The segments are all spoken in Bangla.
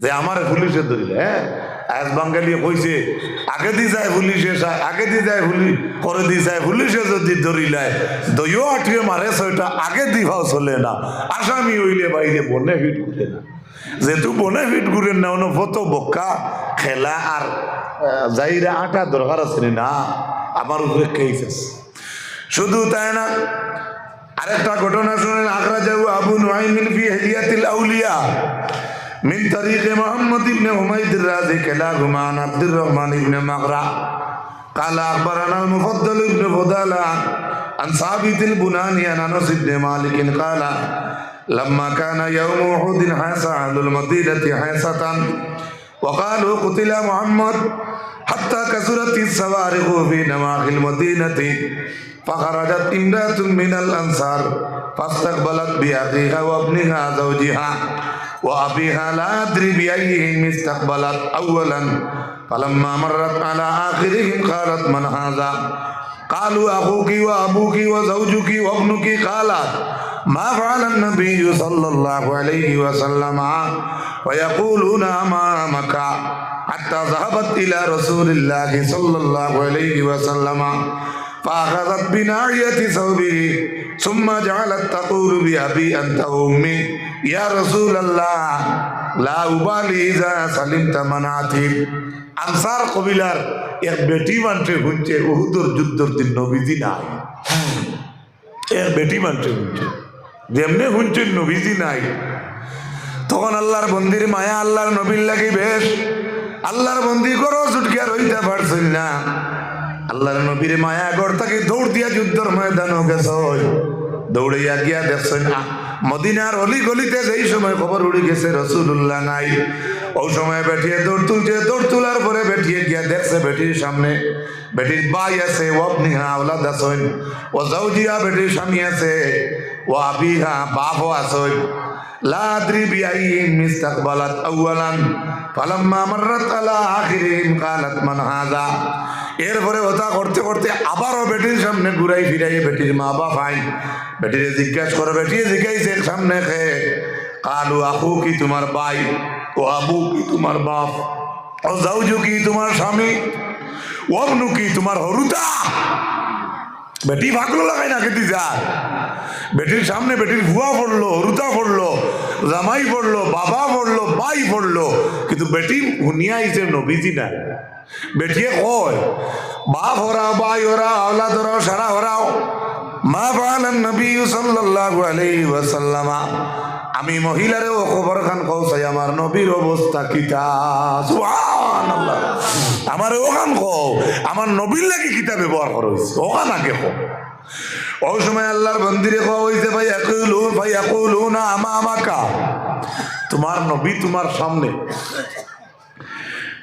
যে আমার পুলিশে ধরিলে। হ্যাঁ, আজ বাঙালি কইছে আগে দি যায় পুলিশে, আগে দি যায় পুলিশ করে দি যায় পুলিশে যদি ধরিলায় দইও আটকে মারে ছয়টা আগে দিভাও চলে না। আসামি হইলে বাইরে বনে ফিট ঘুরে না, যেহেতু বনে ফিট ঘুরেন না অন্য ফটো বক্কা খেলা আর যাইরা আটা দরকার আছে না, আমার উপরে কেস আছে। শুধু তাই না, আরেকটা ঘটনা শুনেন। আখরাজাহু আবু নুআইম ফি হিলিয়াতিল আউলিয়া من طريق محمد بن حميد الرازي كلاهما عن عبد الرحمن بن مغرى قال أخبرنا المفضل بن فضالة عن ثابت البناني عن أنس بن مالك قال لما كان يوم أحد حاس أهل المدينة حاسة وقالوا قتل محمد حتى كثرت الصواريخ في نواحي المدينة فخرجت امرأة من الأنصار فاستقبلت بأخيها وابنها زوجها وأبيها لا أدري بأيهم استقبلت أولا فلما مرت على آخرهم قالت من هذا قالوا أخوك وأبوك وزوجك وابنك قالت ما فعل النبي صلى الله عليه وسلم ويقولون أمامك حتى ذهبت إلى رسول الله صلى الله عليه وسلم فأخذت بناعية ثوبه ثم جعلت تقول بأبي أنت أمي يا رسول الله لا أبالي إذا سلمت منعتي। আনসার কবিলার এক বেটি মানতে শুনছে উহুদের যুদ্ধের দিন নবীজি নাই, এক বেটি মানতে শুনছে, যেমনি শুনছেন নবীজি নাই। তখন আল্লাহর বন্দির মায়া আল্লাহর নবীর লাগি বেশ, আল্লাহর বন্দি করো ছুটকিয়া রইতে পারছেন না। আল্লাহর নবীর মায়া ঘর থেকে দৌড় দিয়া যুদ্ধের ময়দানও গেছ, দৌড়াইয়া গিয়া দেখছেন মদিনার অলি গলিতে যেই সময় খবর উড়ে গেছে রাসূলুল্লাহ নাই, ওই সময় বেটিয়ে দৌড় তুলছে। দৌড় তোলার পরে বেটিয়ে গিয়া দেখছে বেটির সামনে বেটির ভাই আছে, ও আপনিহা আওলাদ আছেন, ও জাওজিয়া বেটির স্বামী আছে, ও আবিহা বাপও আছেন। লা আদরি বিআইহিম ইস্তাকবালাত আউয়ালান ফালাম্মা মাররাত আলা আখিরিহিম ক্বালাত মান হাযা। এরপরে ওটা করতে করতে আবারও বেটির সামনে ঘুরাই ফিরাই বেটির মা বাপ আই বেটিরে জিজ্ঞাসা করে, বেটিয়ে জিজ্ঞাসে সামনে খেয়ে কালু আখু কি তোমার ভাই, ও আবু কি তোমার বাপ, ও জাউজু কি তোমার স্বামী, ও আবনু কি তোমার হরুতা। বেটি ভাগলো লাগাই না খেতে যায়, বেটির সামনে বেটির ভুয়া পড়লো, হরুতা পড়লো, জামাই পড়লো, বাবা পড়লো, ভাই পড়লো, কিন্তু বেটি হুনিয়া আইছে নবীজি নাই। বেটিয়ে কয় বাপ হরাও, ভাই হরাও, আওলাদ হরাও, সারা হরাও। মা ফাআলান নবী সাল্লাল্লাহু আলাইহি ওয়াসাল্লাম, আমি মহিলারে ও খবর খান কওসাই আমার নবীর অবস্থা কিতা। সুবহানাল্লাহ, আমার ওখান কও আমার নবীর লাগি কিতা ব্যবহার করা হইছে, ওখান আগে কও। ওই সময় আল্লাহর বন্দিরে কওয়া হইছে ভাই ইয়াকুলুনা আমামাকা, তোমার নবী তোমার সামনে।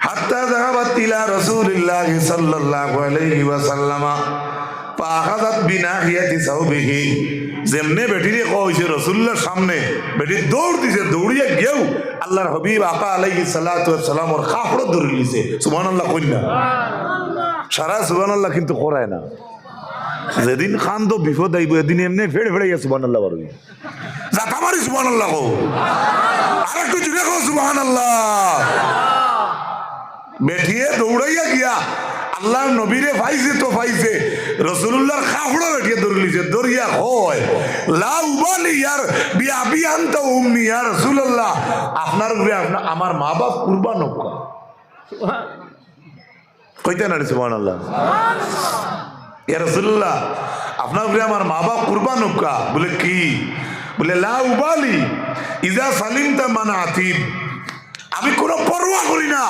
হাত্তা যাহাবাত ইলা রাসূলিল্লাহি সাল্লাল্লাহু আলাইহি ওয়াসাল্লাম ফাআখাযাত বিনাহিয়াতি সাওবিহি। যেমনে বেটিরে কইছে রাসূলুল্লাহর সামনে, বেটি দৌড় দিছে, দৌড়িয়া গিয়েও আল্লাহর হাবিব আকা আলাইহিস সালাতু ওয়াস সালাম ওর কাপড় ধরে লিছে। সুবহানাল্লাহ কইনা সারা সুবহানাল্লাহ কিন্তু করায় না। যেদিন খান তো বিপদ আইব এদিন এমনি ফেড়ে ফেড়ে সুবহানাল্লাহ পারবি যাতা মারি সুবহানাল্লাহ কও, আরেকটু জুড়ে কও সুবহানাল্লাহ। বেঠিয়ে দৌড়াইয়া গিয়া আল্লাহর নবীরে পাইছে তো পাইছে, রাসূলুল্লাহর কাপড় বেঠিয়ে ধরে লিছে, দরিয়া হয় লা উবালি ইয়ার বিআবি আনতা উম্মি ইয়া রাসূলুল্লাহ, আপনার উপরে আমার মা বাপ কুরবান হোক। কইতে না সুবহানাল্লাহ, ইয়া রাসূলুল্লাহ আপনার উপরে আমার মা বাপ কুরবান হোক। বলে কি? বলে লা উবালি ইজা সালিমতা মানাতিব, আমি কোনো পরোয়া করি না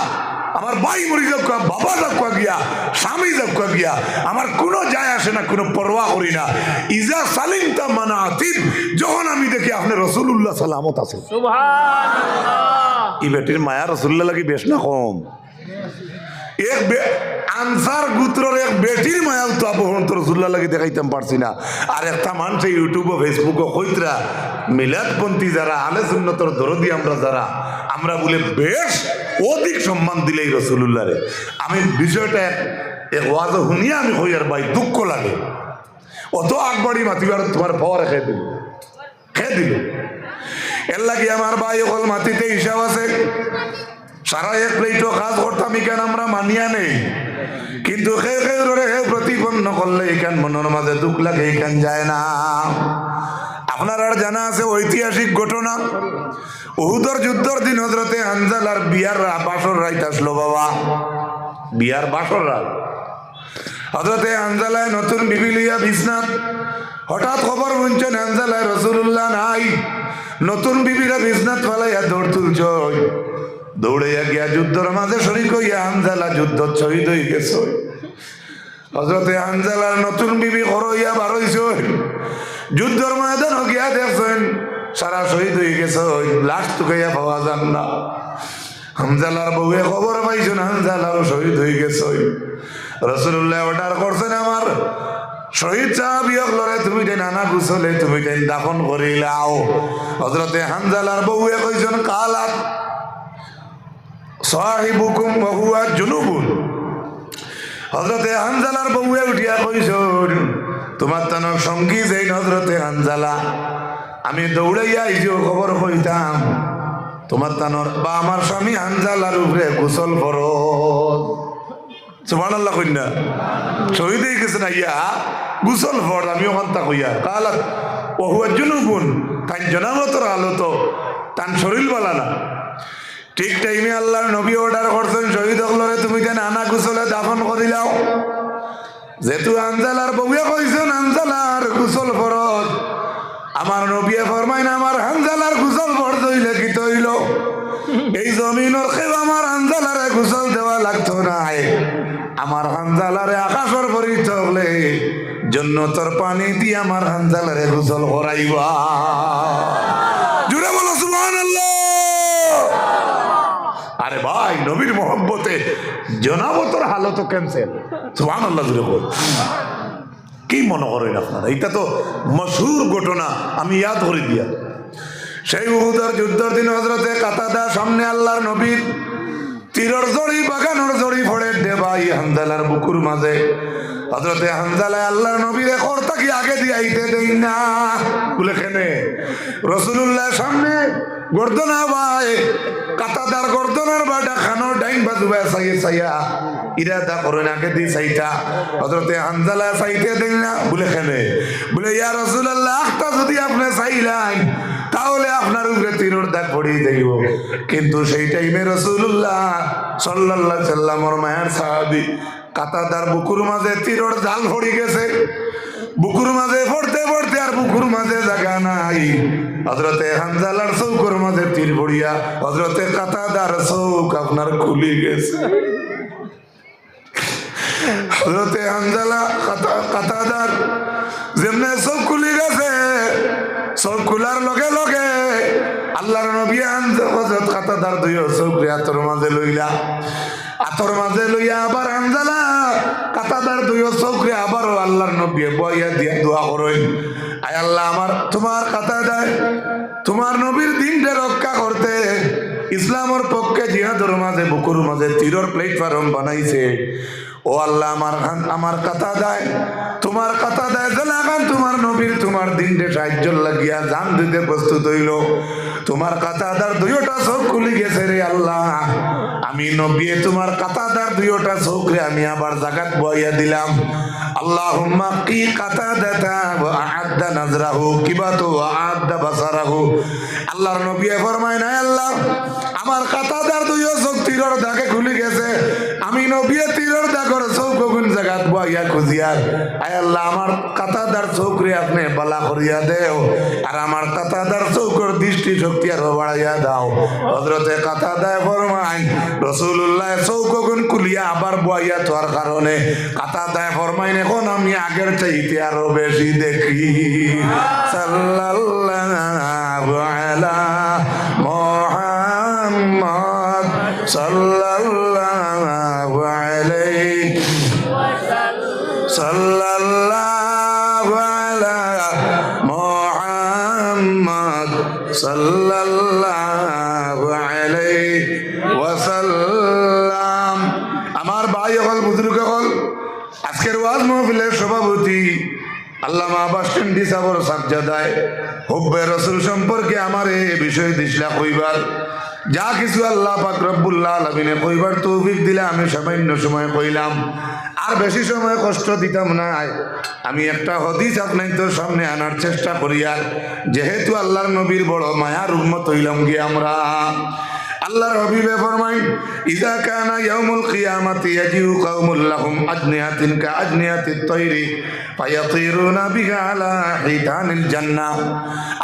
আমার ভাই মরি যাক, বাবা যাক গিয়া, স্বামী যাক গিয়া, আমার কোনো যায় আসে না, কোনো পরোয়া করি না। ইজা সালিমতা মানাতিব, যখন আমি দেখি আপনি রাসূলুল্লাহ সালামত আছে। সুবহানাল্লাহ, এই বেটির মায়া রাসূলুল্লাহ লাগি বেশ না কম। এক আনসার গোত্রের এক বেটির মায়া তো আপন তো রাসূলুল্লাহ লাগি দেখাইতাম পারছি না। আর একটা মানুষ ইউটিউবে ফেসবুকে কইতরা মিলাদপন্থী যারা, আলে সুন্নতর দরদি আমরা যারা, আমরা বলে বেশ অধিক সম্মান দিলেই রাসূলুল্লাহ রে। আমি বিষয়টা এক ওয়াজ শুনিয়া আমি কই আর ভাই দুঃখ লাগে, অত আগবাড়ি মাতিবার তোমার পাওয়ার খেয়ে দিল। এর লাগি আমার ভাই হল মাটিতে হিসাব আছে। সারা এক প্লেটও কাজ করতাম এখান আমরা মানিয়া নেই, কিন্তু প্রতিপন্ন করলে এখান মনের মাঝে দুঃখ লাগে, এখান যায় না। আপনার আর জানা আছে ঐতিহাসিক ঘটনা, উহুদের যুদ্ধের দিন হযরতে হানজালার বিয়ার বাসর রাইত আসলো। বাবা, বিয়ার বাসর রাত। হযরতে হানজালায় নতুন বিবি লইয়া বিছনাত, হঠাৎ খবর শুনছেন হানজালায় রাসূলুল্লাহ নাই। নতুন বিবিরা বিছনাত ফালাইয়া দৌড় তুলছ, দৌড়াইয়া গিয়া যুদ্ধের মাঝে শরীক হইয়া হানজালা যুদ্ধ শহীদ হয়ে গেছে। হযরতে হানজালার নতুন বিবি ঘর হইয়া বার হইছে, যুদ্ধের ময়দান গিয়া দেখছেন সারা শহীদ হয়ে গেছে, লাশ টুকাইয়া পাওয়া যান না। হানজালার বউয়ে খবর পাইছেন হানজালারও শহীদ হয়ে গেছে। রাসূলুল্লাহ অর্ডার করছেন, আমার শহীদ সাহাবী হলরে তুমি দেন আনা গুছলে তুমি দেন দাফন করিলাও। হযরতে হানজালার বউয়ে কইছেন, কালাত সাহিবুকুম ওয়া হুয়া জুনুবুন। হযরতে হানজালার বউয়ে উঠিয়া কইছেন, তোমার তানোর সঙ্গী যেই হযরতে হানজালা, আমি দৌড়াইয়া আইজো খবর কইতাম তোমার তানোর বা আমার স্বামী হানজালার উপরে গোসল ফরজ। সুবহানাল্লাহ কইনা, শহীদ হয়ে গেছেন আইয়া গোসল ফরজ। আমি ওখানটা কইয়া কালাত ওয়া হুয়া জুনুবুন, তাই জনাবতর হালত তান শরীর বালা না। ঠিক টাইমে আল্লাহর নবী অর্ডার করছেন, শহীদ হলরে তুমি যেন আনা গোসলে দাফন করিলাও। যেহেতু হানজালার বউয়ে কইছেন হানজালার গোসল ফরজ, আমার নবী ফরমাইন আমার হানজালার গোসল ফরজ হইলে কি হইল? এই জমিনের কেউ আমার হানজালারে গোসল দেওয়া লাগতো না। আমার হানজালারে আকাশের পরিত হলে জান্নাতের পানি দিয়ে আমার হানজালারে গোসল করাইবা। জুড়ে বলো সুবহানাল্লাহ। আরে ভাই, নবীর মহব্বতে জনাবতর হালত ক্যান্সেল। সুবহানাল্লাহ জুড়ে বল। কি মনে করেন আপনারা? এটা তো মশহুর ঘটনা, আমি ইয়াদ করে দিয়া। সেই উহুদের যুদ্ধের দিন হযরতে কাতাদা সামনে আল্লাহর নবীর তীরের জড়ি বাগানোর জড়ি ফড়ে দেবাই হানজালার বুকুর মাঝে। হযরতে হানজালা আল্লাহর নবীর খরতা কি আগে দিয়ে আইতে দেই না বলে কেনে রাসূলুল্লাহ সামনে গর্দনা ভাই কাতাদার গর্দনার বাটা খানোর ডাইন বাজুবা সাইয়া ইরাদা করেন আগে দি সাইটা। হযরতে হানজালা সাইতে দেই না বলে কেনে বলে ইয়া রাসূলুল্লাহ, আখটা যদি আপনি চাইলেন তাহলে আপনার উপরে তীরের দাগ পড়িয়ে দেব। কিন্তু সেই টাইমে রাসূলুল্লাহ সাল্লাল্লাহু আলাইহি সাল্লামের মায়ের সাহাবী কাতাদার বুকুর মাঝে তীরের জাল পড়ে গেছে। বুকুর মাঝে পড়তে পড়তে আর বুকুর মাঝে জায়গা নাই। হযরতে হানজালার চৌকের মাঝে তীর পড়িয়া হযরতে কাতাদার চৌক আপনার খুলে গেছে। হযরতে হানজালা কাতাদার যেমনে চৌক খুলে গেছে, চৌক খোলার লগে লগে আল্লাহর নবী হযরত কাতাদার দুই চৌক হাতের মাঝে লইলা, হাতের মাঝে লইয়া আবার হানজালা কাতাদার দুই চৌকরে আবারও আল্লাহর নবী বইয়া দিয়া দোয়া করেন, আয় আল্লাহ, আমার তোমার কাতাদায় তোমার নবীর দিনটা রক্ষা করতে ইসলামের পক্ষে জিহাদের মাঝে বুকুর মাঝে তীরের প্ল্যাটফর্ম বানাইছে। ও আল্লাহ, আমার কাতাদায় তোমার কাতাদায় জেলাগান তোমার নবীর তোমার দিনটা সাহায্য লাগিয়া জান দিতে প্রস্তুত হইল। তোমার কাতাদার দুইটা চোখ খুলে গেছে রে আল্লাহ। আমি নবী তোমার কাতাদার দুইটা চোখরে আমি আবার জাগাত বইয়া দিলাম। আল্লাহুম্মা কি কাতাদাতা ওয়া আ'adda নাজরাহু কিবাতু ওয়া আ'adda বাসারাহু। আল্লাহর নবী ফরমায়, না আল্লাহ, আমার কাতাদার দুই চোখ তীরের দাগে খুলে গেছে। আমি নবী তীরের দাগের চোখ কোন জায়গাত বইয়া খুঁজিয়া, আয় আল্লাহ, আমার কাতাদার চোখরে আপনি বালা করিয়া দেও আর আমার কাতাদার চোখের দৃষ্টি শক্তি আরো বাড়াইয়া দাও। হযরতে কাতাদায় ফরমায়, রাসূলুল্লাহ চোখ কোন খুলিয়া আবার বইয়া তোর কারণে কাতাদায় ফরমায়, এখন আমি আগের চাইতে আরো বেশি দেখি। সাল্লাল্লাহু আলা মুহাম্মদ সাল্লাল্লাহু আলাইহি সাল্লাল্লাহু আলা মুহাম্মদ সাল্লাল্লাহু আলাইহি ওয়াসাল্লাম। আমার ভাই হল, বুজুর্গ হল, আজকের ওয়াজ মাহফিলের সভাপতি আল্লামা আব্বাস কান্ডি সাহেবের সাজ্জাদায় হুব্বে রাসূল সম্পর্কে আমার এই বিষয় দিশলা কইবার যা কিছু আল্লাহ পাক রব্বুল আলামিনে কইবার তৌফিক দিলে আমি সামান্য সময় কইলাম, আর বেশি সময় কষ্ট দিতাম না। আমি একটা হাদিস আপনাদের সামনে আনার চেষ্টা করি, আর যেহেতু আল্লাহর নবীর বড় মায়ার উম্মত হইলাম কি আমরা। আল্লাহর হাবিবে ফরমায়, ইযা কানা ইয়াউমুল কিয়ামাতি ইয়াজিউ কওমুল লাহুম আজনিয়াতিন কা আজনিয়াতিত তায়রি ফায়াতিরুনা বিহা আলা হিতানিল জান্নাহ।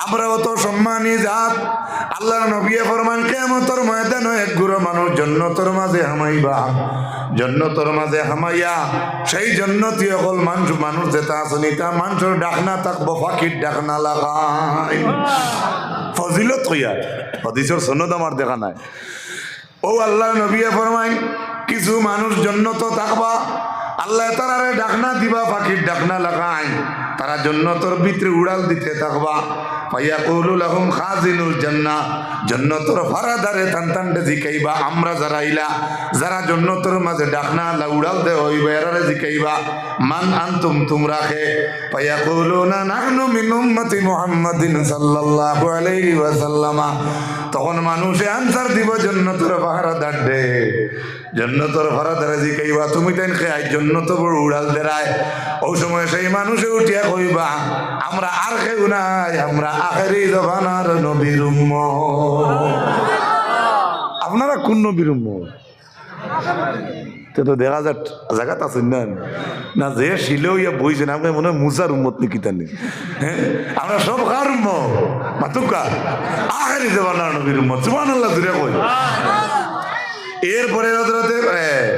আমরা অত সম্মানী জাত, আল্লাহর নবী ফরমান কিয়ামতের ময়দানে এক গুরু মানুষ জান্নাতের মাঝে হামাইবা, জান্নাতের মাঝে হামাইয়া সেই জান্নাতি হল মানুষ যেটা আছে তা মানুষের ডাকনা থাকবো, ফাঁকির ডাকনা লাগাই। ফজিলত কইয়া হাদিসের সনদ আমার দেখা নাই। ও আল্লাহ নবী ফরমাই, কিছু মানুষ জান্নাত থাকবা, আল্লাহ তারারে ডাকনা দিবা, ফাঁকির ডাকনা লাগাই, তারা জান্নাতের ভিতরে উড়াল দিতে থাকবা। ফায়াকুলু লাহুম খাজিনুল জান্নাহ, জান্নাতের ফারাদারে টানটানতে জিকাইবা, আমরা যারা ইলা যারা জান্নাতের মাঝে ডাকনা আল্লাহ উড়াল দে হইবা, এরারে জিকাইবা মান আনতুম, তোমরা কে? ফায়াকুলুনা নাহনু মিন উম্মতি মুহাম্মাদিন সাল্লাল্লাহু আলাইহি ওয়াসাল্লাম। তখন মানুষে আনসার দিব জান্নাতের ফারাদার দে, জান্নাতের ফারাদারে জিকাইবা তুমি তাই খেয়ে জান্নাত বড় উড়াল দেরায়। ওই সময় সেই মানুষে উঠিয়া কইবা, আমরা আর কেউ নাই, আমরা আখেরি জমানার নবীর উম্মত। আপনারা কোন নবীর উম্মত? তো দেখা যাক জায়গাত আছেন না, না যে শিলেও ইয়া বইছেন আপনি মনে হয় মুসার উম্মত নাকি তার নেই। হ্যাঁ, আমরা সব কার উম্মত? মাতুকা আখেরি জমানার নবীর উম্মত। সুবহানাল্লাহ জুড়ে কই। এরপরে হযরতে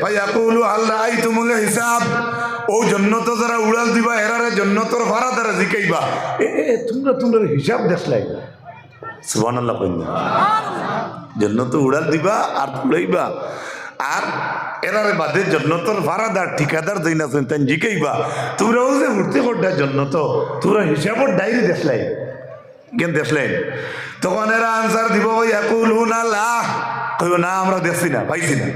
ফায়াকুলু আল্লাহ আইতুমুল হিসাব, ও জান্নাত যারা উড়াল দিবা এরারে জান্নাতের ফারাদারে জিকাইবা, তোমরা হিসাব দেখলাই। সুবহানাল্লাহ কইনা, জান্নাত উড়াল দিবা আর উড়াইবা, আর এরারে বাদে জান্নাতের ফারাদার ঠিকাদার যেই আছেন তাই জিকাইবা, তোমরা ও যে উঠতে করটা জান্নাত, তোমরা হিসাবের ডায়েরি দেখলাই কেন দেখলেন? তখন এরা আনসার দিব, ইয়াকুলুনা লা, কইব না আমরা দেখছি না, পাইছি না।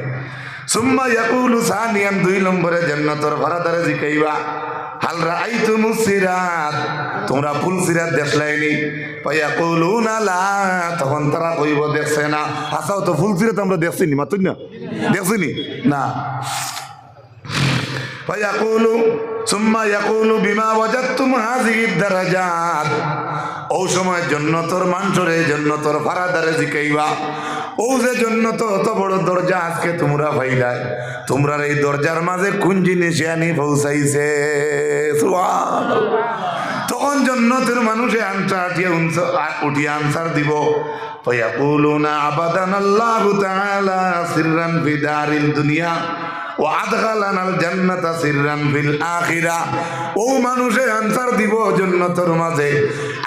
সুম্মা ইয়াকুলু সানিয়ান, 2 নম্বরে জান্নাতের ফারাদারে জিকাইবা, হাল রাআইতুমুস সিরাত, তোমরা ফুল সিরাত দেখলাইনি? ফায়াকুলুনা লা, তখন তারা কইব দেখছে না। আচ্ছা তো ফুল সিরাত আমরা দেখছিনি, মাতুন না দেখছিনি না। ফায়াকুলু সুম্মা ইয়াকুলু বিমা ওয়াজাদতুম হাযিহিদ দারাজাত, ও সময় জান্নাতের মানুষরে জান্নাতের ফারাদারে জিকাইবা, ও যে জান্নাত অত বড় দরজা আজকে তোমরা পাইলাই, তোমরা এই দরজার মাঝে কোন জিনিসে আনি পৌঁছাইছে? সুবহানাল্লাহ। তখন জান্নাতের মানুষে উঠিয়া আনসার দিব, ফায়াকুলুনা আবাদানাল্লাহু তাআলা সিররান ফি দারিল দুনিয়া ও আদখালানাল জান্নাতা সিররান ফিল আখিরা। ও মানুষে আনসার দিব জান্নাতের মাঝে,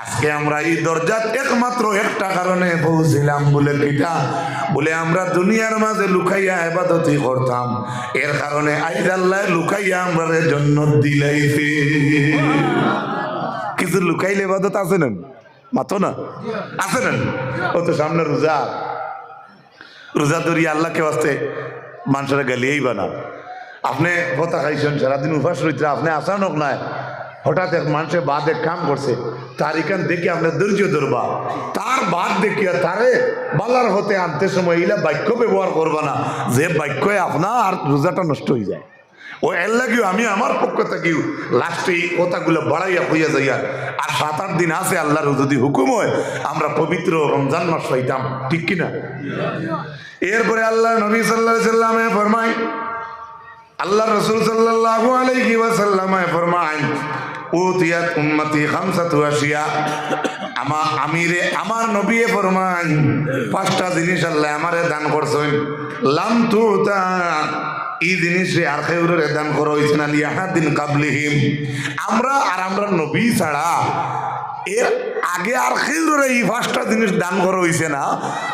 আজকে আমরা এই দরজাত একমাত্র একটা কারণে পৌঁছিলাম, বলে কিটা? বলে আমরা দুনিয়ার মাঝে লুকাইয়া ইবাদতি করতাম, এর কারণে আইজ আল্লাহ লুকাইয়া আমরা জান্নাত দিলাইছে। কিছু লুকাইলে ইবাদত আছে না, মাতো না আছে না। ও তো সামনে রোজা, রোজা ধরিয়া আল্লাহকে বাঁচতে মানুষেরা গালিয়েই বানা। আপনি কথা খাইছেন সারাদিন উপাস রইতে, আপনি আসান হোক নাই, হঠাৎ এক মানুষের বাদ এক কাম করছে, তার এখান দেখে আপনার ধৈর্য ধরবা, তার বাদ দেখিয়া তারে বালার হতে আনতে সময় এইলা বাক্য ব্যবহার করবা না, যে বাক্যে আপনার আর রোজাটা নষ্ট হয়ে যায়। ও এর লাগেও আমি আমার পক্ষ থেকেও লাস্টে এই কথাগুলো বাড়াইয়া হইয়া যাইয়া, আর 7-8 দিন আছে আল্লাহর যদি হুকুম হয় আমরা পবিত্র রমজান মাস পাইতাম, ঠিক কিনা? এরপরে আল্লাহ নবী সাল্লাল্লাহু আলাইহি সাল্লামে ফরমায়, আল্লাহ রাসূল সাল্লাল্লাহু আলাইহি ওয়াসাল্লামে ফরমায়, উতিয়াত উম্মতি খামসাতু আশিয়া, আমার নবী ফরমায় 5টা জিনিস আল্লাহ আমারে দান করছেন, লাম তুতা, এই জিনিসে আর কেউরে দান করা হয়েছে না লিয়াহাদিন কাবলিহিম, আমরা নবী ছাড়া এর আগে আর কেউরে এই 5টা জিনিস দান করা হয়েছে না।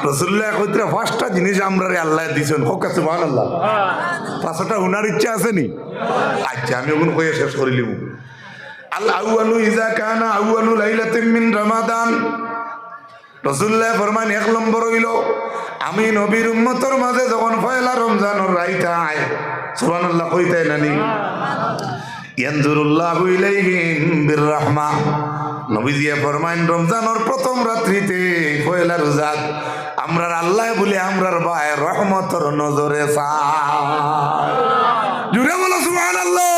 রাসূলুল্লাহ কইতে 5টা জিনিস আমরা আল্লাহ দিয়েছেন, হোক সুবহানাল্লাহ। 5টা উনার ইচ্ছা আছে নি? আচ্ছা আমি ওগুলো কইয়া শেষ করে লিব। আল আউয়ালু ইযা কানা আউয়ালু লাইলাতিন মিন রমাদান, রাসূলুল্লাহ ফরমান 1 নম্বর হইল আমি নবীর উম্মতের মাঝে যখন পয়লা রমজানের রাইত আয়, সুবহানাল্লাহ কইতে নানি, ইয়ানজুরুল্লাহু ইলাইহিম বিররাহমা, নবীজিয়ে ফরমাইন রমজানের প্রথম রাত্রিতে পয়লা রোজাত আমরার আল্লাহ বলে আমরার ভাই রহমতর নজরে চায়। জুড়ে বলো সুবহানাল্লাহ।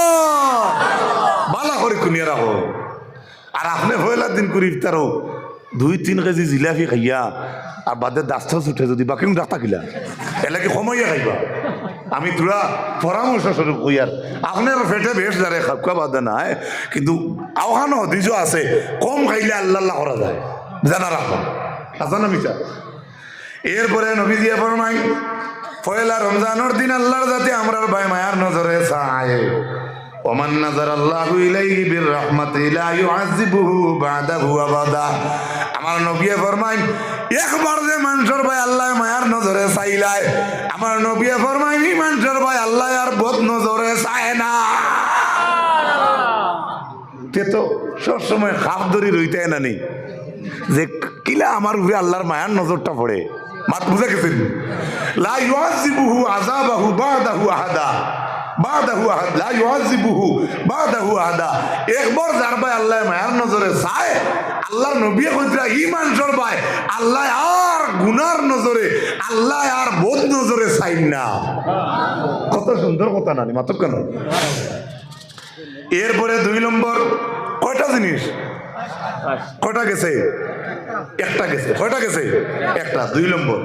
ভালো করে কুনিয়ে রাখো। আর আপনি পয়লার দিন করে ইফতারও 2-3 কেজি জিলাপি খাইয়া আর বাদে দাস্তা উঠে যদি বাকি রাখতা কিলা এলাকি সময়ে খাইবা। আমি তোরা পরামর্শ স্বরূপ কইয়ার আপনার পেটে বেশ যারে খাপকা বাদে নাই, কিন্তু আওহানো হদিস আছে কম খাইলে আল্লাহ আল্লাহ করা যায়, জানা রাখো আছে না মিছা। এরপরে নবী দিয়ে ফরমাই পয়লা রমজানের দিন আল্লাহর যাতে আমরার ভাই মায়ার নজরে চায়। ওমান নাজার আল্লাহু ইলাইহি বির রাহমাতি লা ইউআযিবুহু বাদাহু আবাদা। আমার নবী ফরমাই একবার যে মানুষের ভাই আল্লাহ মায়ার নজরে চাইলায়, আমার নবী ফরমাই এই মানুষের ভাই আল্লাহ আর বদ নজরে চায় না। তে তো সবসময় খাপ ধরি রইতে না নি যে কিলা আমার উপরে আল্লাহর মায়ার নজরটা পড়ে। মাত বুঝে গেছেন? লা ইউআযিবুহু আযাবাহু বাদাহু আহাদা। একবার যার ভাই আল্লাহ মায়ার নজরে চায়, আল্লাহর নবী কইরা ই মানুষের ভাই আল্লাহ আর গুনার নজরে, আল্লাহ আর বোধ নজরে চাই না। কত সুন্দর কথা নানি মাতব কেন। এরপরে 2 নম্বর কয়টা জিনিস, কয়টা গেছে? একটা গেছে। কয়টা গেছে? একটা। 2 নম্বর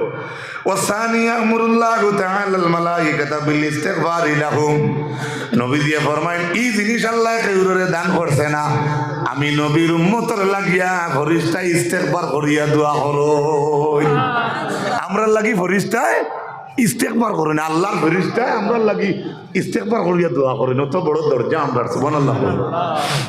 ওয়াসানিয়া আমরুল্লাহু তাআলা আল মালাইকাতা বিল ইস্তিগফারি লাহুম। নবী দিয়ে ফরমায়েন এই জিনিস আল্লাহ কাউরে দান করছে না, আমি নবীর উম্মতের লাগিয়া ফরিস্তা ইস্তিগফার করিয়া দোয়া করো। আমরা লাগি ফরিস্তায় ইস্তেগফার করেন, আল্লাহর ফেরেশতা আমরা লাগি ইস্তেগফার করিয়া দোয়া করেন। অত বড় দরজা আমরা, সুবহানাল্লাহ।